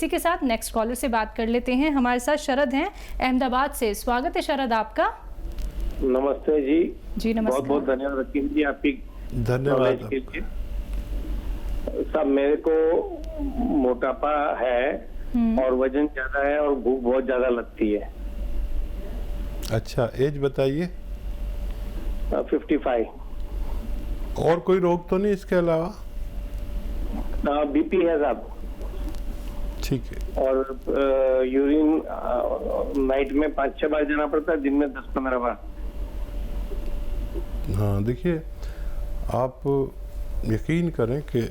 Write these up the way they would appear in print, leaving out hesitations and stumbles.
इसी के साथ नेक्स्ट कॉलर से बात कर लेते हैं। हमारे साथ शरद हैं अहमदाबाद से। स्वागत है शरद आपका। नमस्ते जी। जी नमस्कार। बहुत बहुत धन्यवाद रकीब जी आपकी धन्यवाद के लिए। सब मेरे को मोटापा है और वजन ज्यादा है और भूख बहुत ज्यादा लगती है। अच्छा, एज बताइए। 55। और कोई रोग तो नहीं इसके अलावा? बीपी है साहब। ठीक है। और यूरिन नाइट में 5-6 बार जाना पड़ता है, दिन में 10-15 बार। हाँ देखिए, आप यकीन करें कि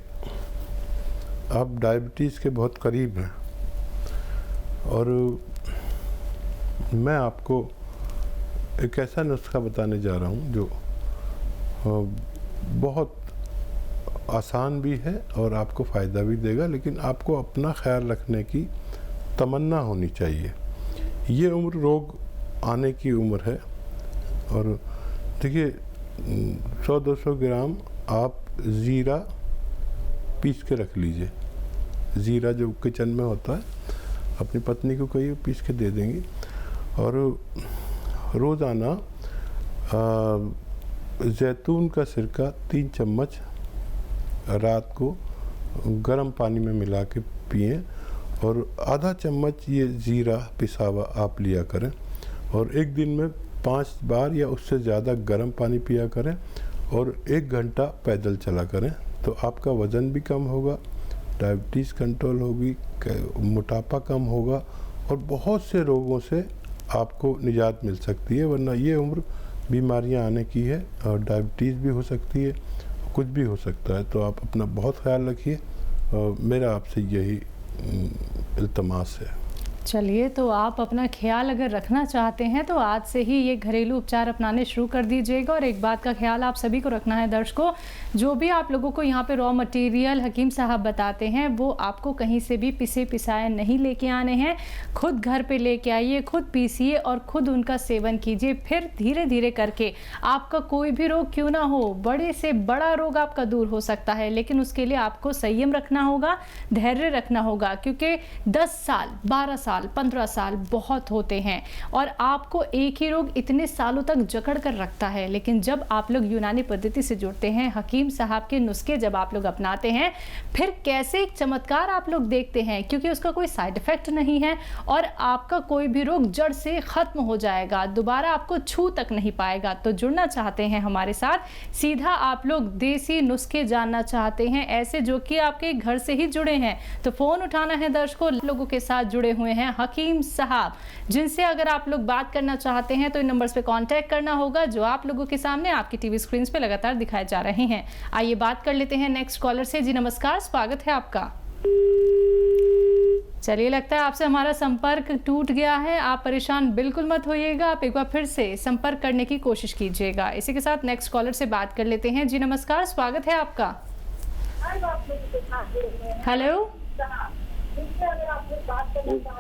आप डायबिटीज़ के बहुत करीब हैं और मैं आपको एक ऐसा नुस्खा बताने जा रहा हूँ जो बहुत आसान भी है और आपको फ़ायदा भी देगा, लेकिन आपको अपना ख्याल रखने की तमन्ना होनी चाहिए। ये उम्र रोग आने की उम्र है और देखिए 100-200 ग्राम आप ज़ीरा पीस के रख लीजिए। ज़ीरा जो किचन में होता है, अपनी पत्नी को कहिए पीस के दे देंगी। और रोज़ाना जैतून का सिरका 3 चम्मच रात को गर्म पानी में मिला के पिएं और आधा चम्मच ये ज़ीरा पिसा हुआ आप लिया करें और एक दिन में 5 बार या उससे ज़्यादा गर्म पानी पिया करें और 1 घंटा पैदल चला करें, तो आपका वज़न भी कम होगा, डायबिटीज़ कंट्रोल होगी, मोटापा कम होगा और बहुत से रोगों से आपको निजात मिल सकती है। वरना ये उम्र बीमारियां आने की है और डायबिटीज़ भी हो सकती है, कुछ भी हो सकता है। तो आप अपना बहुत ख्याल रखिए और मेरा आपसे यही इल्तमास है। चलिए, तो आप अपना ख्याल अगर रखना चाहते हैं तो आज से ही ये घरेलू उपचार अपनाने शुरू कर दीजिएगा। और एक बात का ख्याल आप सभी को रखना है दर्शकों, जो भी आप लोगों को यहाँ पे रॉ मटेरियल हकीम साहब बताते हैं वो आपको कहीं से भी पिसे पिसाए नहीं लेके आने हैं। खुद घर पे लेके आइए, खुद पीसिए और खुद उनका सेवन कीजिए। फिर धीरे धीरे करके आपका कोई भी रोग क्यों ना हो, बड़े से बड़ा रोग आपका दूर हो सकता है, लेकिन उसके लिए आपको संयम रखना होगा, धैर्य रखना होगा, क्योंकि 10 साल 12 साल 15 साल बहुत होते हैं और आपको एक ही रोग इतने सालों तक जकड़ कर रखता है। लेकिन जब आप लोग यूनानी पद्धति से जुड़ते हैं, हकीम साहब के नुस्खे जब आप लोग अपनाते हैं, फिर कैसे एक चमत्कार आप लोग देखते हैं, क्योंकि उसका कोई साइड इफेक्ट नहीं है और आपका कोई भी रोग जड़ से खत्म हो जाएगा, दोबारा आपको छू तक नहीं पाएगा। तो जुड़ना चाहते हैं हमारे साथ, सीधा आप लोग देसी नुस्खे जानना चाहते हैं, ऐसे जो कि आपके घर से ही जुड़े हैं, तो फोन उठाना है दर्शकों। लोगों के साथ जुड़े हुए हैं हकीम साहब, जिनसे अगर आप लोग बात करना चाहते हैं तो इन नंबर्स पे कांटेक्ट करना होगा जो आप लोगों के सामने आपकी टीवी स्क्रीन पे लगातार दिखाए जा रहे हैं। आइए बात कर लेते हैं नेक्स्ट कॉलर से। जी नमस्कार, स्वागत है आपका। चलिए, लगता है आपसे हमारा संपर्क टूट गया है। आप परेशान बिल्कुल मत होइएगा, आप एक बार फिर से संपर्क करने की कोशिश कीजिएगा। इसी के साथ नेक्स्ट कॉलर से बात कर लेते हैं। जी नमस्कार, स्वागत है आपका। हेलो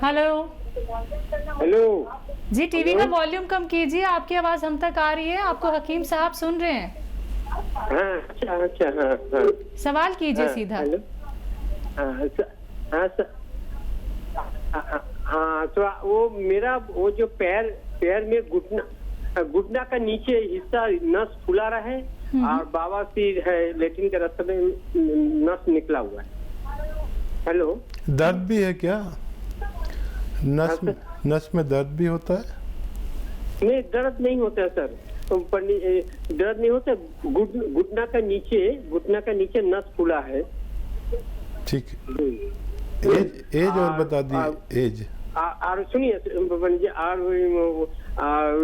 हेलो हेलो जी, टीवी का वॉल्यूम कम कीजिए, आपकी आवाज हम तक आ रही है, आपको हकीम साहब सुन रहे हैं। अच्छा। सवाल कीजिए सीधा। हाँ, तो वो मेरा वो जो पैर में घुटना का नीचे हिस्सा नस फुला रहा है और बवासीर है, लेटिन के रास्ते में नस निकला हुआ है। हेलो, दर्द भी है क्या? नस में दर्द भी होता है? नहीं, दर्द नहीं होता है सर, दर्द नहीं होता। घुटना का नीचे नस फूला है। ठीक है, एज और बता दिए एज। और सुनिए,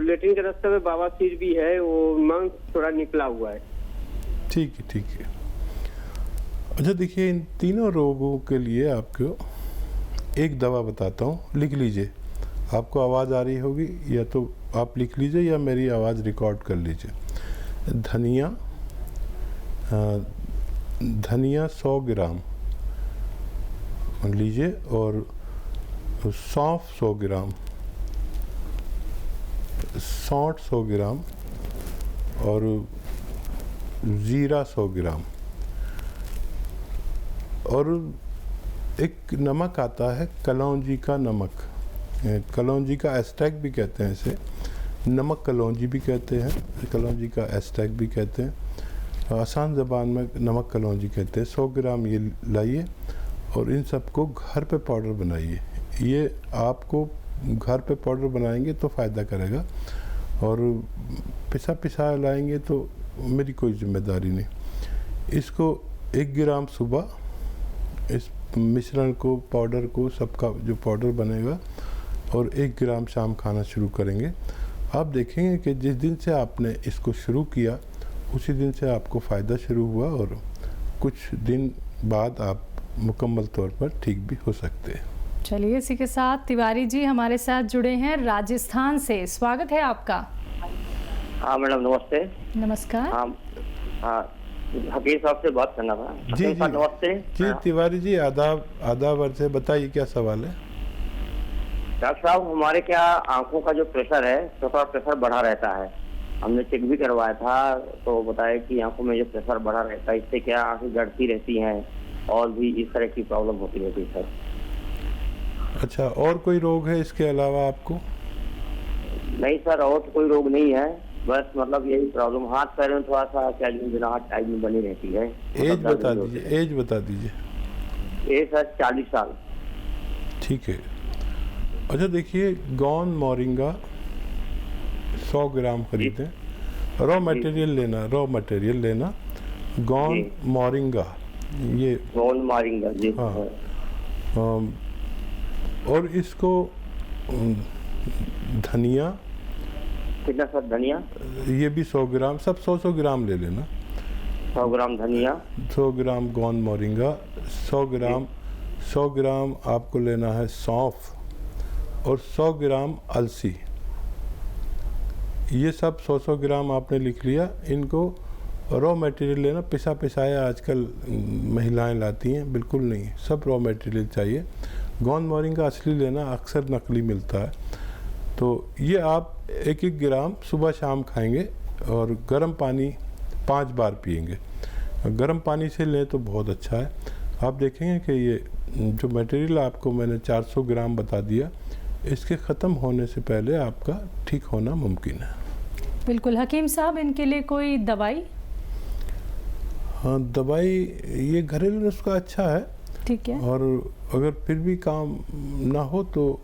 लेटिन के रास्ते में बवासीर भी है, वो मांस थोड़ा निकला हुआ है। ठीक है, ठीक है। अच्छा देखिए, इन तीनों रोगों के लिए आपको एक दवा बताता हूँ, लिख लीजिए। आपको आवाज़ आ रही होगी, या तो आप लिख लीजिए या मेरी आवाज़ रिकॉर्ड कर लीजिए। धनिया 100 ग्राम लीजिए और सौंफ 100 ग्राम, सौंठ 100 ग्राम और ज़ीरा 100 ग्राम और एक नमक आता है कलौंजी का नमक, कलौंजी का एस्ट्रैक्ट भी कहते हैं इसे, नमक कलौंजी भी कहते हैं, कलौंजी का एस्ट्रैक्ट भी कहते हैं, आसान ज़बान में नमक कलौंजी कहते हैं। 100 ग्राम ये लाइए और इन सबको घर पे पाउडर बनाइए। ये आपको घर पे पाउडर बनाएंगे तो फ़ायदा करेगा, और पिसा लाएंगे तो मेरी कोई जिम्मेदारी नहीं। इसको 1 ग्राम सुबह इस मिश्रण को, पाउडर को, सबका जो पाउडर बनेगा, और 1 ग्राम शाम खाना शुरू करेंगे। आप देखेंगे कि जिस दिन से आपने इसको शुरू किया उसी दिन से आपको फ़ायदा शुरू हुआ, और कुछ दिन बाद आप मुकम्मल तौर पर ठीक भी हो सकते हैं। चलिए, इसी के साथ तिवारी जी हमारे साथ जुड़े हैं राजस्थान से। स्वागत है आपका। हाँ मैडम, नमस्ते। नमस्कार। हाँ, हकीम साहब से बात करना था। जी नमस्ते जी, तिवारी जी आदाब अर्ज़ है, बताइए क्या सवाल है। डॉक्टर साहब, हमारे क्या आंखों का जो प्रेशर है, थोड़ा प्रेशर बढ़ा रहता है। हमने चेक भी करवाया था तो बताया कि आंखों में जो प्रेशर बढ़ा रहता है, इससे क्या आंखें गड़ती रहती हैं और भी इस तरह की प्रॉब्लम होती रहती है सर। अच्छा, और कोई रोग है इसके अलावा आपको? नहीं सर, और तो कोई रोग नहीं है, बस मतलब यही प्रॉब्लम, हाथ पैर में थोड़ा सा क्या टाइप में बनी रहती है। एज बता दीजिए, एज बता दीजिए। एज सर 40 साल। ठीक है। अच्छा देखिए, गौन मोरिंगा 100 ग्राम खरीदें। रॉ मटेरियल लेना, गौन मोरिंगा, ये गौन मोरिंगा जी। हाँ, और इसको धनिया कितना सर? धनिया ये भी 100 ग्राम, सब 100 ग्राम ले लेना। 100 ग्राम धनिया, 100 ग्राम गौन मोरिंगा, 100 ग्राम आपको लेना है सौंफ, और 100 ग्राम अलसी। ये सब 100 ग्राम आपने लिख लिया। इनको रॉ मटेरियल लेना, पिसाया आजकल महिलाएं लाती हैं, बिल्कुल नहीं, सब रॉ मटेरियल चाहिए। गौन मोरिंगा असली लेना, अक्सर नकली मिलता है। तो ये आप 1 ग्राम सुबह शाम खाएंगे, और गर्म पानी 5 बार पिएंगे। गर्म पानी से लें तो बहुत अच्छा है। आप देखेंगे कि ये जो मटेरियल आपको मैंने 400 ग्राम बता दिया, इसके ख़त्म होने से पहले आपका ठीक होना मुमकिन है। बिल्कुल। हकीम साहब, इनके लिए कोई दवाई? हाँ, दवाई ये घरेलू नुस्खा अच्छा है। ठीक है। और अगर फिर भी काम ना हो तो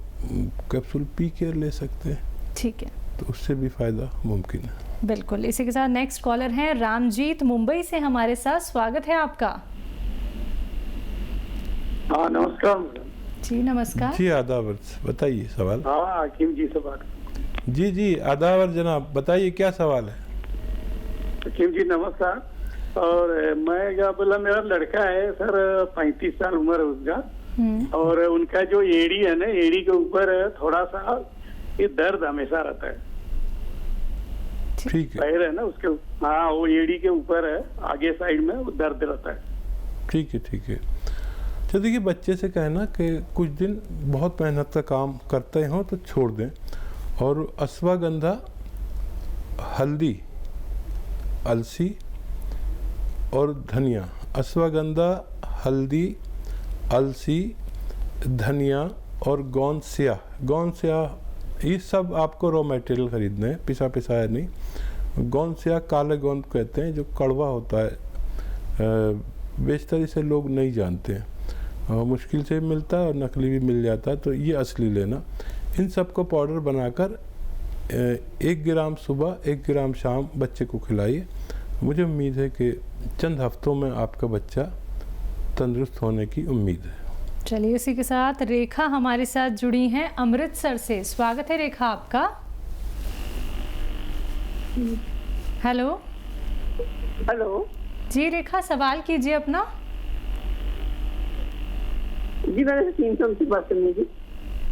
कैप्सूल पी के ले सकते हैं। ठीक है, तो उससे भी फ़ायदा मुमकिन है। बिल्कुल। इसी के साथ नेक्स्ट कॉलर हैं रामजीत, मुंबई से हमारे साथ। स्वागत है आपका। हाँ नमस्कार। जी नमस्कार। जी आदाब, बताइए सवाल। हाँ हकीम जी से बात। जी आदाब जनाब, बताइए क्या सवाल है। हकीम जी नमस्कार। और मैं क्या बोला, मेरा लड़का है सर, 35 साल उम्र है उसका, और उनका जो एड़ी है ना, एड़ी के ऊपर थोड़ा सा ये दर्द हमेशा रहता है। ठीक है, पैर है ना उसके, हाँ वो एड़ी के ऊपर है, आगे साइड में वो दर्द रहता है। ठीक है। तो देखिए, बच्चे से कहना कि कुछ दिन बहुत मेहनत का काम करते हो तो छोड़ दें, और अश्वगंधा, हल्दी, अलसी और धनिया, अश्वगंधा, हल्दी, अलसी, धनिया और गोंद स्याह, ये सब आपको रॉ मटेरियल खरीदने हैं, पिसाया नहीं। गोंद स्याह काले गोंद कहते हैं, जो कड़वा होता है, बेशतर इसे लोग नहीं जानते हैं, मुश्किल से मिलता है और नकली भी मिल जाता है, तो ये असली लेना। इन सब को पाउडर बनाकर 1 ग्राम सुबह 1 ग्राम शाम बच्चे को खिलाइए। मुझे उम्मीद है कि चंद हफ्तों में आपका बच्चा तंदुरुस्त होने की उम्मीद है। चलिए, इसी के साथ रेखा हमारे साथ जुड़ी हैं अमृतसर से। स्वागत है रेखा आपका। हेलो जी रेखा, सवाल कीजिए अपना। जी मैंने 300 से बात करनी थी।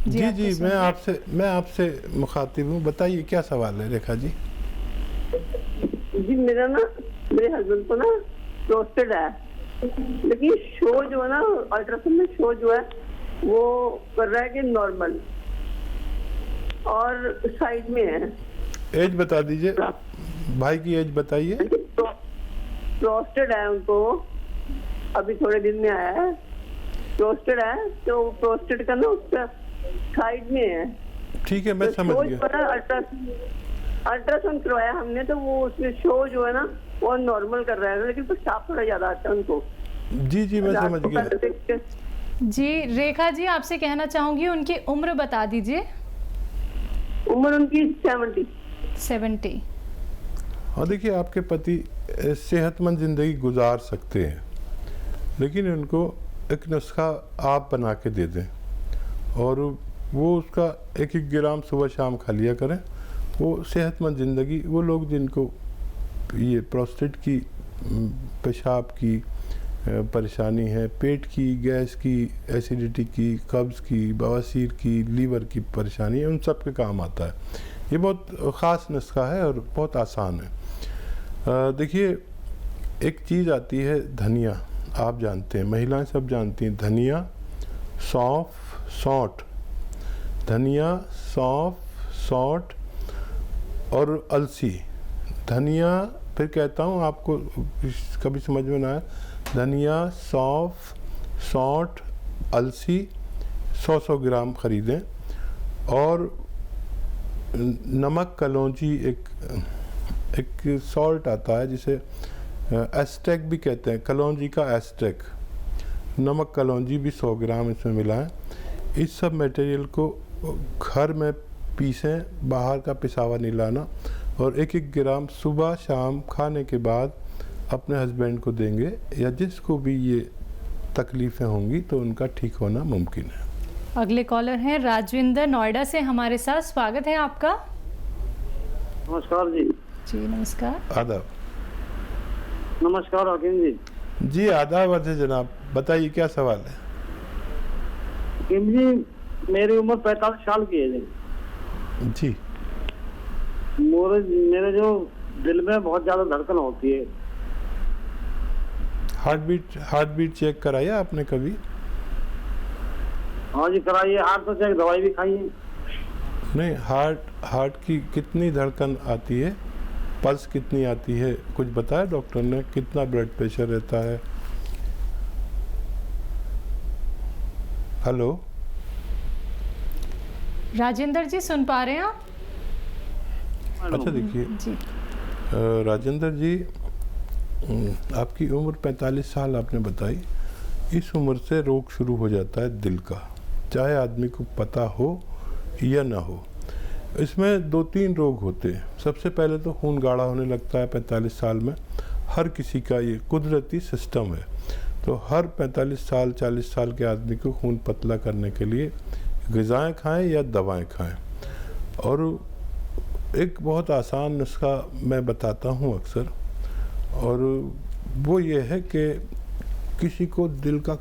जी मैं आपसे मुखातिब हूँ, बताइए क्या सवाल है रेखा जी। जी मेरा ना, मेरे हस्बैंड को ना प्रोस्टेट है, लेकिन शो जो है ना, अल्ट्रासाउंड में शो जो है वो कर रहा है कि नॉर्मल, और साइड में है। एज बता दीजिए, भाई की एज बताइए। प्रोस्टेट है उनको, अभी थोड़े दिन में आया है, प्रोस्टेट है, तो प्रोस्टेट का ना उसका साइड में है। ठीक है, मैं समझ गया। अल्ट्रासाउंड करवाया हमने, तो वो उसमें शो जो है ना वो नॉर्मल कर रहा है, लेकिन पेशाब थोड़ा ज्यादा आता है उनको। जी मैं समझ गया। जी रेखा जी, आपसे कहना चाहूंगी उनकी उम्र बता दीजिए। उम्र उनकी 70। हाँ, देखिए आपके पति सेहतमंद ज़िंदगी गुजार सकते हैं, लेकिन उनको एक नुस्खा आप बना के दे दें और वो उसका 1-1 ग्राम सुबह शाम खा लिया करें। वो सेहतमंद ज़िंदगी, वो लोग जिनको ये प्रोस्टेट की, पेशाब की परेशानी है, पेट की, गैस की, एसिडिटी की, कब्ज़ की, बवासीर की, लीवर की परेशानी है, उन सब के काम आता है। ये बहुत ख़ास नुस्खा है और बहुत आसान है। देखिए एक चीज़ आती है धनिया, आप जानते हैं, महिलाएं सब जानती हैं, धनिया, सौंफ, सौंठ, धनिया, सौंफ, सौंठ और अलसी। धनिया, फिर कहता हूँ आपको कभी समझ में ना आए, धनिया, सौंफ, सौंठ, अलसी 100-100 ग्राम ख़रीदें और नमक कलौंजी, एक सॉल्ट आता है जिसे एस्टेक भी कहते हैं, कलौंजी का एस्टेक, नमक कलौंजी भी 100 ग्राम इसमें मिलाएं। इस सब मटेरियल को घर में पीसें, बाहर का पिसावा नहीं लाना, और 1-1 ग्राम सुबह शाम खाने के बाद अपने हस्बैंड को देंगे या जिसको भी ये तकलीफ़ें होंगी तो उनका ठीक होना मुमकिन है। अगले कॉलर हैं राजविंदर नोएडा से हमारे साथ, स्वागत है आपका। नमस्कार जी। जी नमस्कार। आदाब। नमस्कार हकीम जी। जी आदाब अर्ज जनाब, बताइए क्या सवाल है। हकीम जी, मेरी उम्र 45 साल की है जी। मेरे जो दिल में बहुत ज्यादा धड़कन होती है। हार्ट बीट चेक कराया आपने कभी? हाँ जी कराइए, हार्ट तो चेक, दवाई भी खाई है। नहीं, हार्ट की कितनी धड़कन आती है, पल्स कितनी आती है, कुछ बताया डॉक्टर ने? कितना ब्लड प्रेशर रहता है? हेलो राजेंद्र जी, सुन पा रहे हैं आप? अच्छा देखिए जी राजेंद्र जी, आपकी उम्र 45 साल आपने बताई। इस उम्र से रोग शुरू हो जाता है दिल का, चाहे आदमी को पता हो या ना हो। इसमें 2-3 रोग होते हैं। सबसे पहले तो खून गाढ़ा होने लगता है 45 साल में। हर किसी का ये कुदरती सिस्टम है। तो हर 45 साल 40 साल के आदमी को खून पतला करने के लिए ग़िज़ाएँ खाएं या दवाएं खाएं। और एक बहुत आसान नुस्खा मैं बताता हूँ अक्सर, और वो ये है कि किसी को दिल का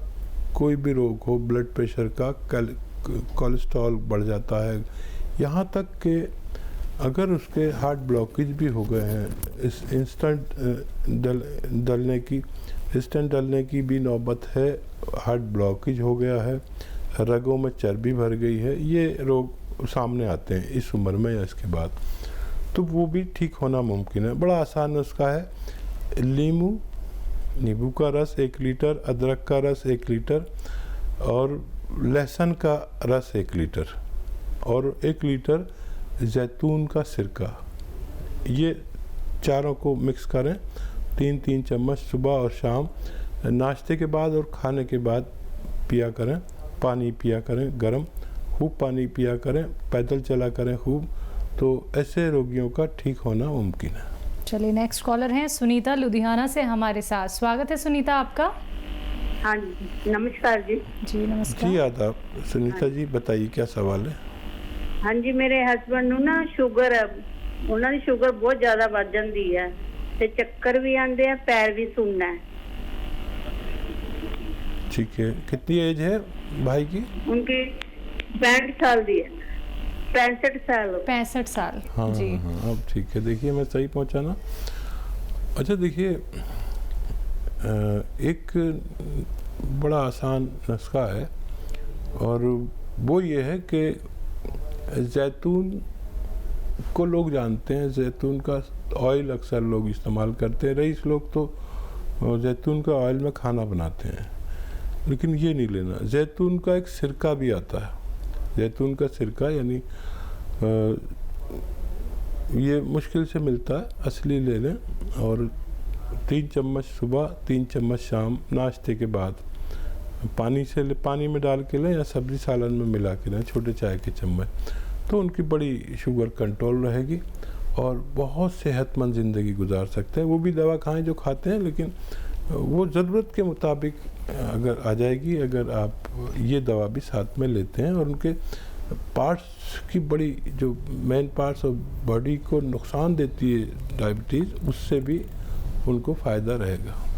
कोई भी रोग हो, ब्लड प्रेशर का, कोलेस्ट्रॉल बढ़ जाता है, यहाँ तक कि अगर उसके हार्ट ब्लॉकेज भी हो गए हैं, इस इंस्टेंट डलने की भी नौबत है, हार्ट ब्लॉकेज हो गया है, रगों में चर्बी भर गई है, ये रोग सामने आते हैं इस उम्र में या इसके बाद, तो वो भी ठीक होना मुमकिन है। बड़ा आसान नुस्खा है। नींबू का रस 1 लीटर, अदरक का रस 1 लीटर और लहसुन का रस 1 लीटर और 1 लीटर जैतून का सिरका, ये चारों को मिक्स करें। 3-3 चम्मच सुबह और शाम नाश्ते के बाद और खाने के बाद पिया करें। पानी पिया करें गर्म, खूब पानी पिया करें, पैदल चला करें खूब, तो ऐसे रोगियों का ठीक होना मुमकिन है। चलिए नेक्स्ट कॉलर हैं सुनीता लुधियाना से हमारे साथ, स्वागत है सुनीता आपका। हाँ जी नमस्कार जी। जी नमस्कार। जी आदाब। सुनीता जी बताइए क्या सवाल है। हाँ जी, मेरे हस्बैंड ਨੂੰ ना शुगर है, ਉਹਨਾਂ ਦੀ शुगर बहुत ज्यादा ਵੱਧ ਜਾਂਦੀ है ਤੇ ਚੱਕਰ ਵੀ ਆਉਂਦੇ ਆ, पैर भी सुनना है। ठीक है, कितनी एज है भाई की? उनकी 65 साल दी है। 65 साल। हाँ जी हाँ, अब ठीक है। देखिए मैं सही पहुंचा ना? अच्छा देखिए, एक बड़ा आसान नुस्खा है और वो ये है कि जैतून को लोग जानते हैं, जैतून का ऑयल अक्सर लोग इस्तेमाल करते हैं। रईस लोग तो जैतून का ऑयल में खाना बनाते हैं, लेकिन ये नहीं लेना। जैतून का एक सिरका भी आता है, जैतून का सिरका, यानी ये मुश्किल से मिलता है, असली ले लें। और 3 चम्मच सुबह, 3 चम्मच शाम नाश्ते के बाद पानी में डाल के लें या सब्जी सालन में मिला के लें, छोटे चाय के चम्मच, तो उनकी बड़ी शुगर कंट्रोल रहेगी और बहुत सेहतमंद ज़िंदगी गुजार सकते हैं। वो भी दवा खाएं जो खाते हैं, लेकिन वो ज़रूरत के मुताबिक अगर आ जाएगी, अगर आप ये दवा भी साथ में लेते हैं। और उनके पार्ट्स की बड़ी जो मेन पार्ट्स ऑफ बॉडी को नुकसान देती है डायबिटीज़, उससे भी उनको फ़ायदा रहेगा।